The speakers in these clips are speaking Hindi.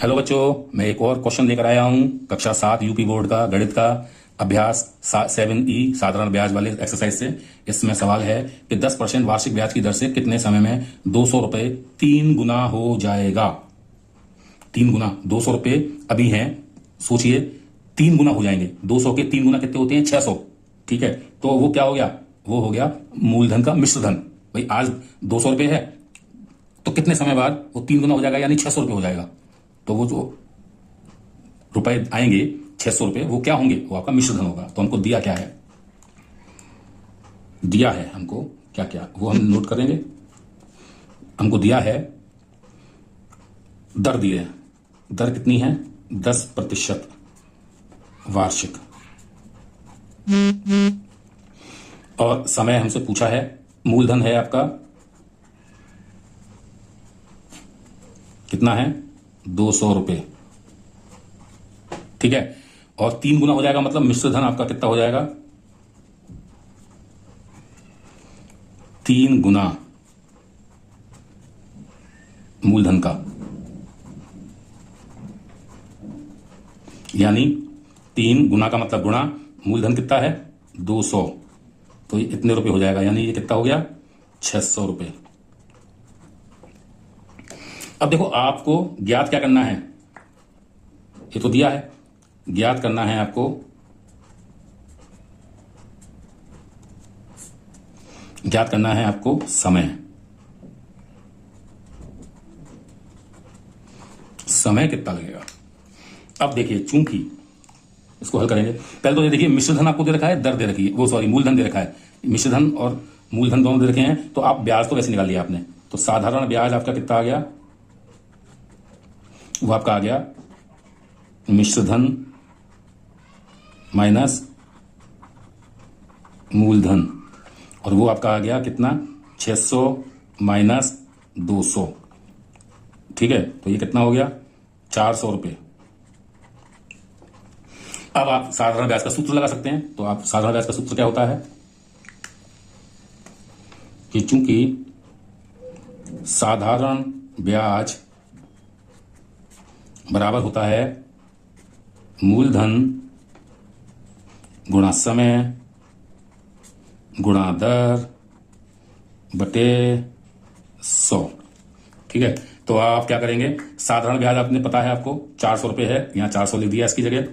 हेलो बच्चों, मैं एक और क्वेश्चन लेकर आया हूं कक्षा 7 यूपी बोर्ड का गणित का अभ्यास 7E साधारण ब्याज वाले एक्सरसाइज से। इसमें सवाल है कि 10% वार्षिक ब्याज की दर से कितने समय में 200 रुपए 3 गुना हो जाएगा। 3 गुना 200 रुपए अभी हैं, सोचिए 3 गुना हो जाएंगे। 200 के 3 गुना कितने होते हैं? 600। ठीक है, तो वो क्या हो गया? वो हो गया मूलधन का मिश्र धन। भाई आज 200 रुपए है तो कितने समय बाद वो 3 गुना हो जाएगा, यानी 600 रुपए हो जाएगा। तो वो जो रुपए आएंगे 600 रुपए, वो क्या होंगे? वो आपका मिश्र धन होगा। तो हमको दिया क्या है? दिया है हमको क्या क्या, वो हम नोट करेंगे। हमको दिया है दर, दिए है। दर कितनी है? 10% वार्षिक। और समय हमसे पूछा है, मूलधन है आपका कितना है? 200 रुपए। ठीक है, और 3 गुना हो जाएगा, मतलब मिश्र धन आपका कितना हो जाएगा? 3 गुना मूलधन का, यानी 3 गुना का मतलब गुणा मूलधन कितना है? 200। तो ये इतने रुपए हो जाएगा, यानी ये कितना हो गया? 600 रुपए। अब देखो, आपको ज्ञात क्या करना है? ये तो दिया है, ज्ञात करना है आपको समय। समय कितना लगेगा? अब देखिए, चूंकि इसको हल करेंगे, पहले तो ये देखिए मिश्र धन आपको दे रखा है, दर दे रखी है, वो सॉरी मूलधन दे रखा है। मिश्र धन और मूलधन दोनों दे रखे हैं, तो आप ब्याज तो वैसे निकाल लिया आपने। तो साधारण ब्याज आपका कितना आ गया? वो आपका आ गया मिश्र धन माइनस मूलधन, और वो आपका आ गया कितना? 600 माइनस 200। ठीक है, तो ये कितना हो गया? 400 रुपए। अब आप साधारण ब्याज का सूत्र लगा सकते हैं। तो आप साधारण ब्याज का सूत्र क्या होता है कि चूंकि साधारण ब्याज बराबर होता है मूलधन गुणा समय गुणा दर बटे 100। ठीक है, तो आप क्या करेंगे? साधारण ब्याज आपने पता है, आपको 400 रुपए है, यहां 400 लिख दिया इसकी जगह।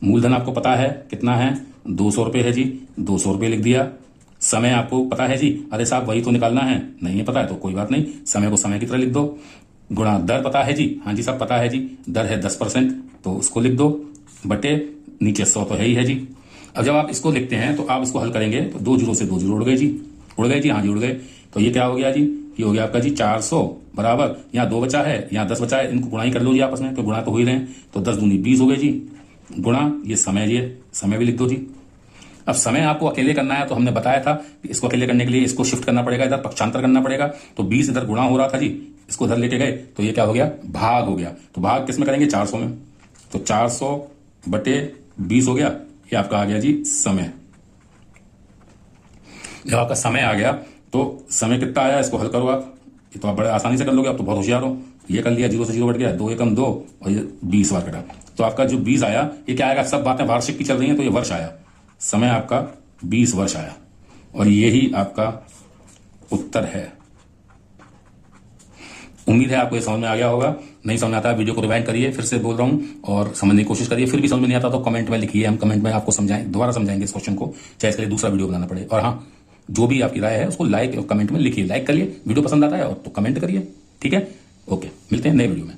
मूलधन आपको पता है कितना है? 200 रुपए है जी, 200 रुपए लिख दिया। समय आपको पता है जी, अरे साहब वही तो निकालना है, नहीं है पता है तो कोई बात नहीं, समय को समय की तरह लिख दो। गुणा दर पता है जी, हाँ जी सब पता है जी, दर है 10%, तो उसको लिख दो, बटे नीचे 100 तो है ही है जी। अब जब आप इसको लिखते हैं तो आप इसको हल करेंगे तो 2 जीरो से 2 जीरो उड़ गए जी, उड़ गए जी, हाँ जी उड़ गए। तो ये क्या हो गया जी? ये हो गया आपका जी 400 बराबर, यहाँ 2 बचा है, यहाँ 10 बचा है, इनको गुणा ही कर लो जी आपस में, तो गुणा तो हो ही रहे हैं। तो 10 दूनी 20 हो गए जी, गुणा ये समय, ये समय भी लिख दो जी। अब समय आपको अकेले करना है, तो हमने बताया था कि इसको अकेले करने के लिए इसको शिफ्ट करना पड़ेगा, इधर पक्षांतर करना पड़ेगा। तो 20 इधर गुणा हो रहा था जी, इसको इधर लेके गए तो ये क्या हो गया? भाग हो गया। तो भाग किस में करेंगे? 400 में। तो 400 बटे 20 हो गया, ये आपका आ गया जी समय। जब आपका समय आ गया तो समय कितना आया? इसको हल करो आप, ये तो आप बड़े आसानी से कर लोगे, आप तो बहुत होशियार हो। ये कर लिया, 0 से 0 कट गया, 2 एकम 2, और ये 20 बार कटा। तो आपका जो 20 आया, ये क्या आएगा? सब बातें वार्षिक की चल रही हैं, तो ये वर्ष आया। समय आपका 20 वर्ष आया, और यही आपका उत्तर है। उम्मीद है आपको ये समझ में आ गया होगा। नहीं समझ में आता है वीडियो को रिवाइंड करिए, फिर से बोल रहा हूं, और समझने की कोशिश करिए। फिर भी समझ में नहीं आता तो कमेंट में लिखिए, हम कमेंट में आपको समझाएं, दोबारा समझाएंगे इस क्वेश्चन को, चाहे इसके लिए दूसरा वीडियो बनाना पड़े। और हाँ, जो भी आपकी राय है उसको लाइक और कमेंट में लिखिए। लाइक करिए, वीडियो पसंद आता है और तो कमेंट करिए। ठीक है, ओके, मिलते हैं नए वीडियो में।